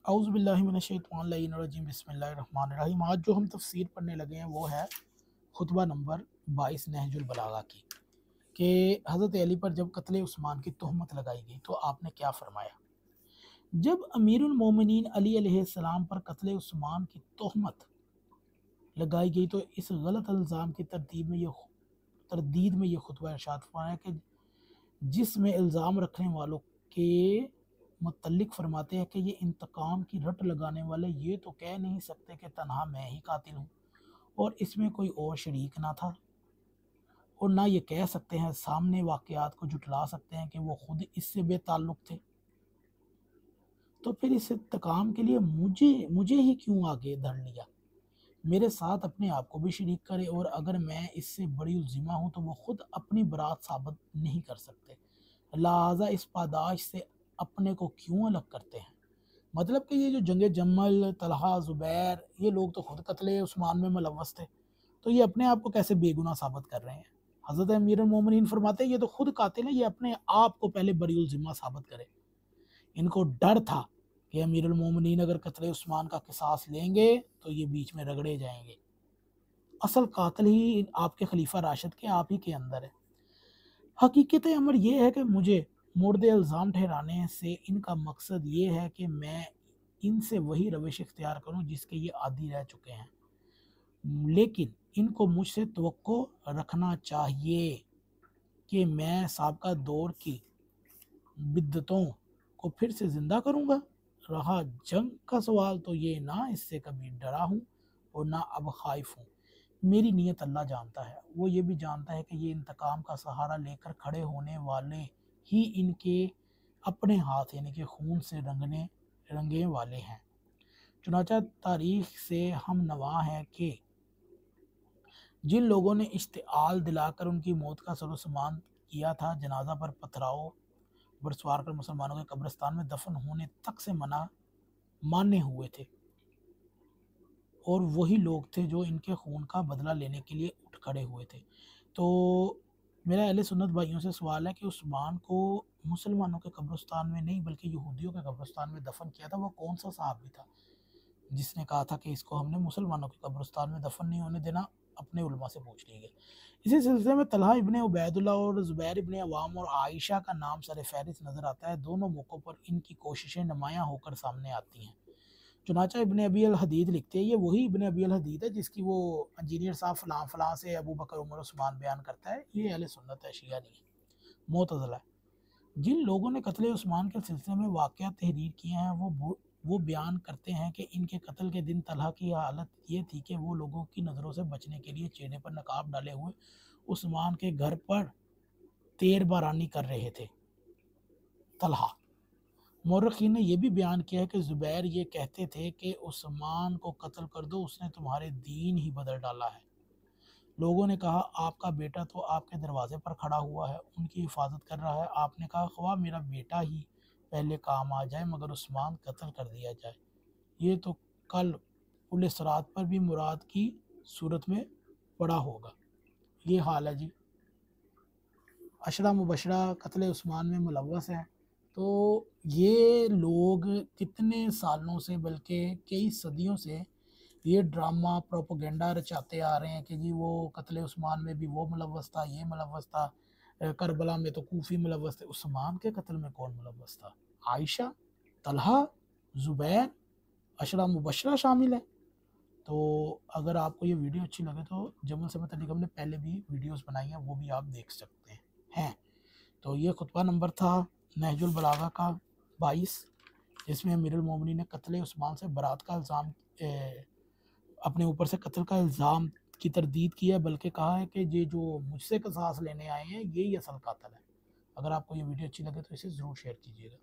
اعوذ باللہ من الشیطان الرجیم بسم اللہ الرحمن الرحیم۔ آج جو ہم تفسیر پڑھنے لگے ہیں وہ ہے خطبہ نمبر 22 نہج البلاغہ کی، کہ حضرت علی پر جب قتل عثمان کی تہمت لگائی گئی تو آپ نے کیا فرمایا۔ جب امیر المومنین علی علیہ السلام پر قتل عثمان کی تہمت لگائی گئی تو اس غلط الزام کی تردید میں یہ خطبہ ارشاد فرمایا کہ جس میں الزام رکھنے والوں کے متعلق فرماتے ہیں کہ یہ انتقام کی رٹ لگانے والے یہ تو کہہ نہیں سکتے کہ تنہا میں ہی قاتل ہوں اور اس میں کوئی اور شریک نہ تھا، اور نہ یہ کہہ سکتے ہیں سامنے واقعات کو جھٹلا سکتے ہیں کہ وہ خود اس سے بے تعلق تھے، تو پھر اس انتقام کے لیے مجھے ہی کیوں آگے دھر لیا۔ میرے ساتھ اپنے آپ کو بھی شریک کرے، اور اگر میں اس سے بڑی الزمہ ہوں تو وہ خود اپنی برات ثابت نہیں کر سکتے، لہٰذا اس پاداش سے اپنے کو کیوں الگ کرتے ہیں۔ مطلب کہ یہ جو جنگ جمل، طلحہ، زبیر، یہ لوگ تو خود قتل عثمان میں ملوث تھے، تو یہ اپنے آپ کو کیسے بے گناہ ثابت کر رہے ہیں۔ حضرت امیر المومنین فرماتے ہیں یہ تو خود قاتل ہیں، یہ اپنے آپ کو پہلے بری الذمہ ثابت کرے۔ ان کو ڈر تھا کہ امیر المومنین اگر قتل عثمان کا قصاص لیں گے تو یہ بیچ میں رگڑے جائیں گے، اصل قاتل ہی آپ کے خلیفہ راشد کے آپ ہی کے اندر ہے۔ حقیقت امر یہ ہے کہ مجھے مورد الزام ٹھہرانے سے ان کا مقصد یہ ہے کہ میں ان سے وہی روش اختیار کروں جس کے یہ عادی رہ چکے ہیں، لیکن ان کو مجھ سے توقع رکھنا چاہیے کہ میں سابقہ دور کی بدعتوں کو پھر سے زندہ کروں گا۔ رہا جنگ کا سوال تو یہ نہ اس سے کبھی ڈرا ہوں اور نہ اب خائف ہوں، میری نیت اللہ جانتا ہے، وہ یہ بھی جانتا ہے کہ یہ انتقام کا سہارا لے کر کھڑے ہونے والے ہی ان کے اپنے ہاتھ یعنی کہ خون سے رنگے والے ہیں۔ چنانچہ تاریخ سے ہم نواں ہیں کہ جن لوگوں نے اشتعال دلا کر ان کی موت کا سر و سامان کیا تھا، جنازہ پر پتھراؤ برسوار کر مسلمانوں کے قبرستان میں دفن ہونے تک سے مانے ہوئے تھے، اور وہی لوگ تھے جو ان کے خون کا بدلہ لینے کے لیے اٹھ کھڑے ہوئے تھے۔ تو میرا اہل سنت بھائیوں سے سوال ہے کہ عثمان کو مسلمانوں کے قبرستان میں نہیں بلکہ یہودیوں کے قبرستان میں دفن کیا تھا، وہ کون سا صحابی تھا جس نے کہا تھا کہ اس کو ہم نے مسلمانوں کے قبرستان میں دفن نہیں ہونے دینا؟ اپنے علماء سے پوچھ لیجیے۔ اسی سلسلے میں طلحہ ابن عبید اللہ اور زبیر ابن عوام اور عائشہ کا نام سر فہرست نظر آتا ہے۔ دونوں موقعوں پر ان کی کوششیں نمایاں ہو کر سامنے آتی ہیں۔ چنانچہ ابن ابی الحدید لکھتے ہیں، یہ وہی ابن ابی الحدید ہے جس کی وہ انجینئر صاحب فلاں فلاں سے ابو بکر عمر عثمان بیان کرتا ہے، یہ اہل سنت ہے، شیعہ نہیں ہے، معتزلہ ہے۔ جن لوگوں نے قتل عثمان کے سلسلے میں واقعات تحریر کیے ہیں وہ بیان کرتے ہیں کہ ان کے قتل کے دن طلحہ کی حالت یہ تھی کہ وہ لوگوں کی نظروں سے بچنے کے لیے چہرے پر نقاب ڈالے ہوئے عثمان کے گھر پر تیر بارانی کر رہے تھے۔ طلحہ مورخین نے یہ بھی بیان کیا ہے کہ زبیر یہ کہتے تھے کہ عثمان کو قتل کر دو، اس نے تمہارے دین ہی بدل ڈالا ہے۔ لوگوں نے کہا آپ کا بیٹا تو آپ کے دروازے پر کھڑا ہوا ہے، ان کی حفاظت کر رہا ہے۔ آپ نے کہا خواہ میرا بیٹا ہی پہلے کام آ جائے مگر عثمان قتل کر دیا جائے، یہ تو کل پل صراط پر بھی مراد کی صورت میں پڑا ہوگا۔ یہ حال ہے جی، عشرہ مبشرہ قتل عثمان میں ملوث ہیں، تو یہ لوگ کتنے سالوں سے بلکہ کئی صدیوں سے یہ ڈرامہ پروپیگنڈا رچاتے آ رہے ہیں کہ جی وہ قتل عثمان میں بھی وہ ملوث تھا، یہ ملوث تھا، کربلا میں تو کوفی ملوث تھے۔ عثمان کے قتل میں کون ملوث تھا؟ عائشہ، طلحہ، زبیر، عشرہ مبشرہ شامل ہیں۔ تو اگر آپ کو یہ ویڈیو اچھی لگے تو جمل سے متعلق ہم نے پہلے بھی ویڈیوز بنائی ہیں، وہ بھی آپ دیکھ سکتے ہیں۔ تو یہ خطبہ نمبر تھا نہج البلاغہ کا 22، جس میں امیر المومنین نے قتل عثمان سے برات کا الزام اپنے اوپر سے قتل کا الزام کی تردید کی ہے، بلکہ کہا ہے کہ یہ جو مجھ سے قصاص لینے آئے ہیں یہی اصل قاتل ہے۔ اگر آپ کو یہ ویڈیو اچھی لگے تو اسے ضرور شیئر کیجیے گا۔